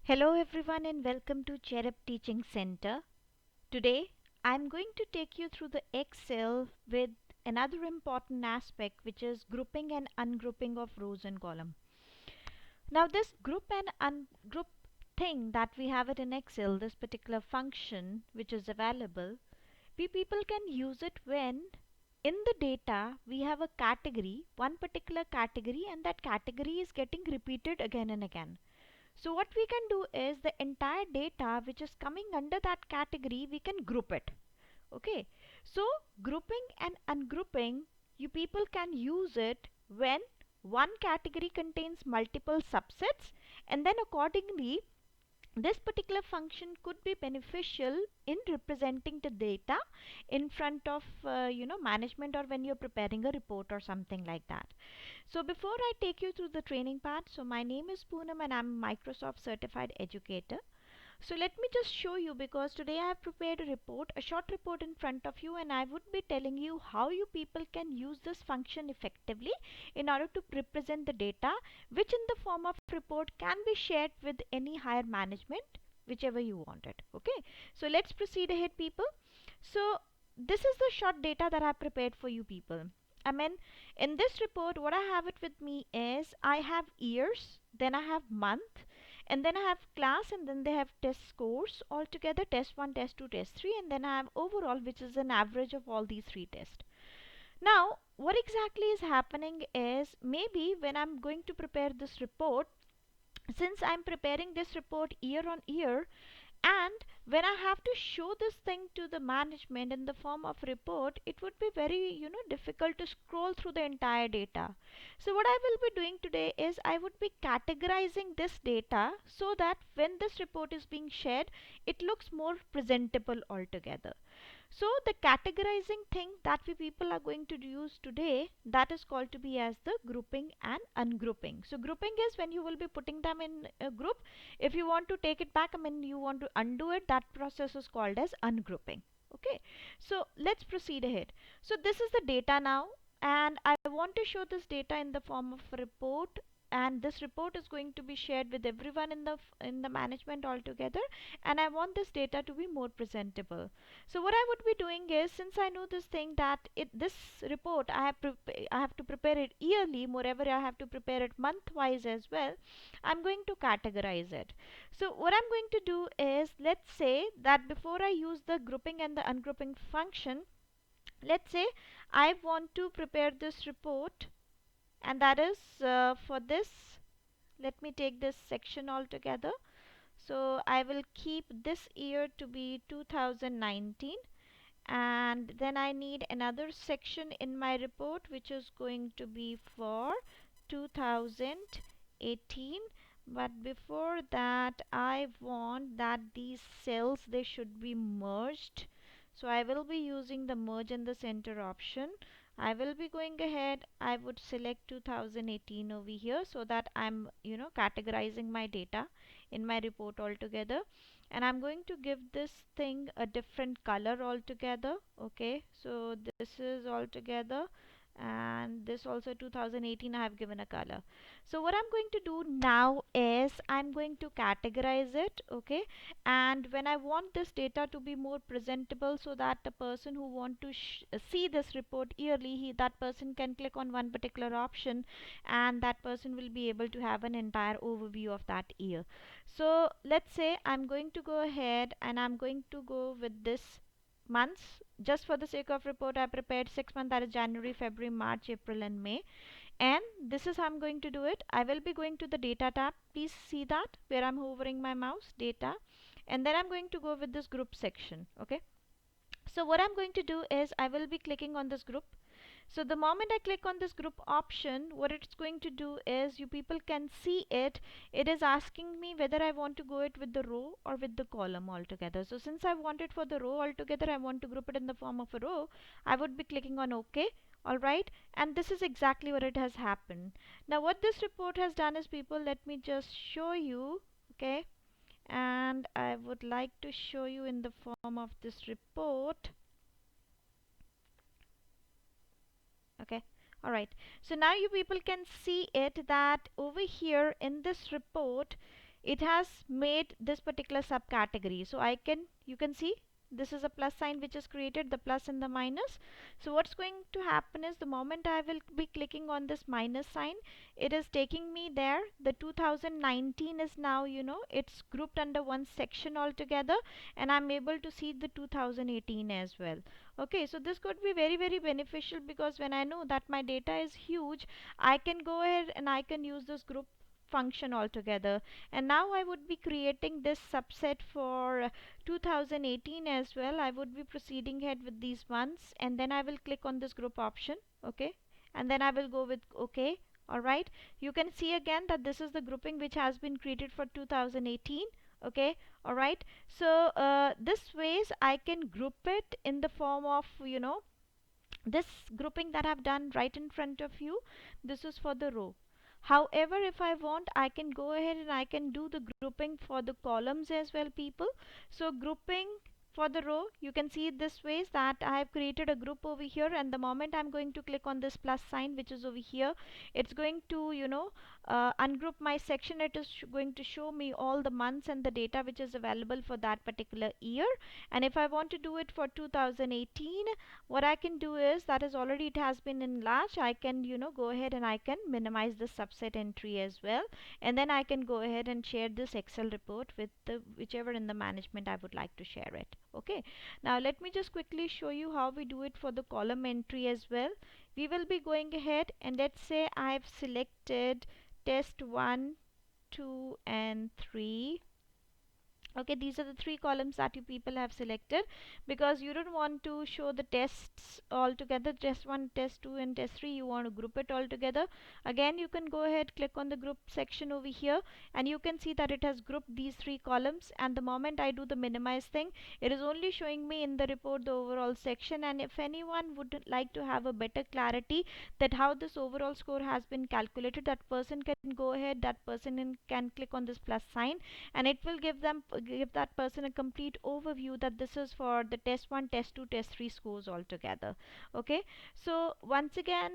Hello everyone and welcome to Cherub Teaching Center. Today I'm going to take you through the Excel with another important aspect, which is grouping and ungrouping of rows and column. Now this group and ungroup thing that we have it in Excel, this particular function which is available, we people can use it when in the data we have a category, one particular category, and that category is getting repeated again and again. So what we can do is the entire data which is coming under that category, we can group it. Okay. So grouping and ungrouping, you people can use it when one category contains multiple subsets, and then accordingly this particular function could be beneficial in representing the data in front of management, or when you're preparing a report or something like that. So before I take you through the training part, so my name is Poonam and I'm a Microsoft certified educator. So let me just show you, because today I have prepared a report, a short report in front of you, and I would be telling you how you people can use this function effectively in order to represent the data, which in the form of report can be shared with any higher management, whichever you want it. Okay, so let's proceed ahead, people. So this is the short data that I prepared for you people. I mean, in this report, what I have it with me is I have years, then I have month, and then I have class, and then they have test scores altogether, test 1, test 2, test 3, and then I have overall, which is an average of all these three tests. Now what exactly is happening is, maybe when I'm going to prepare this report, since I'm preparing this report year on year, and when I have to show this thing to the management in the form of report, it would be very difficult to scroll through the entire data. So what I will be doing today is I would be categorizing this data so that when this report is being shared, it looks more presentable altogether. So the categorizing thing that we people are going to use today, that is called to be as the grouping and ungrouping. So grouping is when you will be putting them in a group. If you want to take it back, I mean you want to undo it, that process is called as ungrouping. Okay, so let's proceed ahead. So this is the data now, and I want to show this data in the form of a report, and this report is going to be shared with everyone in the management altogether, and I want this data to be more presentable. So what I would be doing is, since I know this thing that this report I have to prepare it yearly, moreover I have to prepare it month wise as well, I'm going to categorize it. So what I'm going to do is, let's say that before I use the grouping and the ungrouping function, let's say I want to prepare this report, and that is for this, let me take this section altogether. So I will keep this year to be 2019, and then I need another section in my report which is going to be for 2018. But before that, I want that these cells, they should be merged. So I will be using the merge in the center option. I will be going ahead, I would select 2018 over here, so that I'm categorizing my data in my report altogether, and I'm going to give this thing a different color altogether. Okay, so this is altogether, and this also 2018 I have given a color. So what I'm going to do now is I'm going to categorize it. Okay, and when I want this data to be more presentable, so that the person who want to see this report yearly, that person can click on one particular option, and that person will be able to have an entire overview of that year. So let's say I'm going to go ahead and I'm going to go with this months. Just for the sake of report, I prepared 6 months, that is January, February, March, April and May. And this is how I'm going to do it. I will be going to the data tab. Please see that where I'm hovering my mouse, data, and then I'm going to go with this group section. Okay, so what I'm going to do is I will be clicking on this group. So the moment I click on this group option, what it's going to do is, you people can see it, it is asking me whether I want to go it with the row or with the column altogether. So since I want it for the row altogether, I want to group it in the form of a row, I would be clicking on OK. Alright, and this is exactly what it has happened. Now what this report has done is, people, let me just show you. Okay, and I would like to show you in the form of this report. Okay, all right, so now you people can see it, that over here in this report, it has made this particular subcategory. So you can see this is a plus sign which is created, the plus and the minus. So what's going to happen is the moment I will be clicking on this minus sign, it is taking me there. The 2019 is now, it's grouped under one section altogether, and I'm able to see the 2018 as well. Okay, so this could be very, very beneficial, because when I know that my data is huge, I can go ahead and I can use this group function altogether. And now I would be creating this subset for 2018 as well. I would be proceeding ahead with these ones, and then I will click on this group option. Okay, and then I will go with OK. Alright, you can see again that this is the grouping which has been created for 2018. Okay, alright, so this ways I can group it in the form of, this grouping that I've done right in front of you. This is for the row. However, if I want, I can go ahead and I can do the grouping for the columns as well, people. So grouping for the row, you can see it this ways, that I have created a group over here, and the moment I'm going to click on this plus sign which is over here, it's going to, ungroup my section. It is going to show me all the months and the data which is available for that particular year. And if I want to do it for 2018, what I can do is, that is already it has been enlarged, I can, go ahead and I can minimize the subset entry as well, and then I can go ahead and share this Excel report with the whichever in the management I would like to share it. Okay, now let me just quickly show you how we do it for the column entry as well. We will be going ahead, and let's say I've selected test 1, 2 and 3. Okay, these are the three columns that you people have selected, because you don't want to show the tests all together, test 1, test 2 and test 3. You want to group it all together. Again, you can go ahead, click on the group section over here, and you can see that it has grouped these three columns. And the moment I do the minimize thing, it is only showing me in the report the overall section. And if anyone would like to have a better clarity that how this overall score has been calculated, that person can go ahead, that person can click on this plus sign, and it will give that person a complete overview that this is for the test 1, test 2, test 3 scores altogether. Okay, so once again,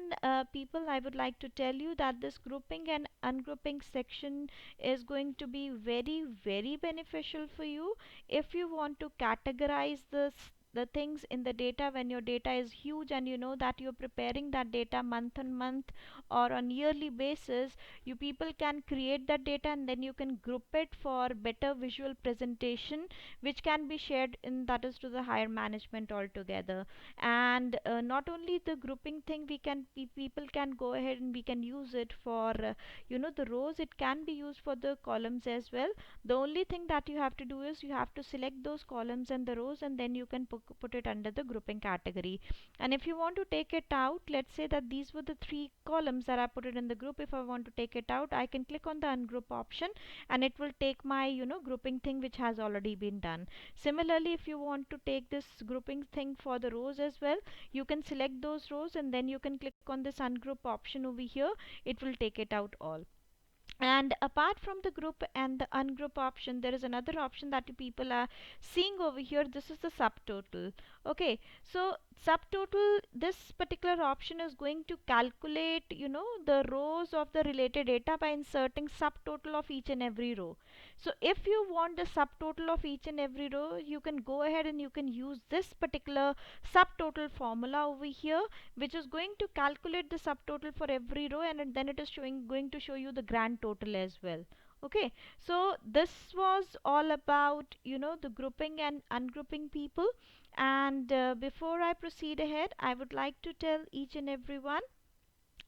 people, I would like to tell you that this grouping and ungrouping section is going to be very, very beneficial for you if you want to categorize the things in the data when your data is huge, and you know that you're preparing that data month on month or on yearly basis. You people can create that data, and then you can group it for better visual presentation, which can be shared in, that is, to the higher management altogether. And not only the grouping thing, people can go ahead and we can use it for the rows. It can be used for the columns as well. The only thing that you have to do is you have to select those columns and the rows, and then you can put it under the grouping category. And if you want to take it out, let's say that these were the three columns that I put it in the group. If I want to take it out, I can click on the ungroup option, and it will take my grouping thing which has already been done. Similarly, if you want to take this grouping thing for the rows as well, you can select those rows, and then you can click on this ungroup option over here. It will take it out all. And apart from the group and the ungroup option, there is another option that you people are seeing over here. This is the subtotal. Okay, so subtotal, this particular option is going to calculate the rows of the related data by inserting subtotal of each and every row. So if you want the subtotal of each and every row, you can go ahead and you can use this particular subtotal formula over here, which is going to calculate the subtotal for every row, and then it is going to show you the grand total as well. Okay, so this was all about the grouping and ungrouping, people. And before I proceed ahead, I would like to tell each and everyone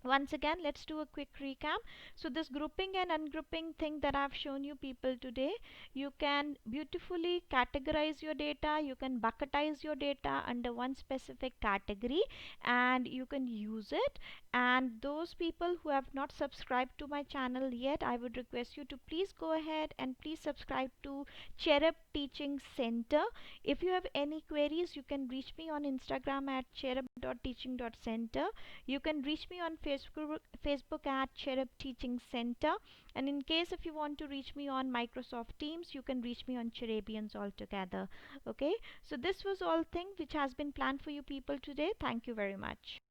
once again, let's do a quick recap. So this grouping and ungrouping thing that I've shown you people today, you can beautifully categorize your data, you can bucketize your data under one specific category, and you can use it. And those people who have not subscribed to my channel yet, I would request you to please go ahead and please subscribe to Cherub Teaching Center. If you have any queries, you can reach me on Instagram at cherub.teaching.center. You can reach me on Facebook at Cherub Teaching Center. And in case if you want to reach me on Microsoft Teams, you can reach me on Cherebians altogether. Okay, so this was all thing which has been planned for you people today. Thank you very much.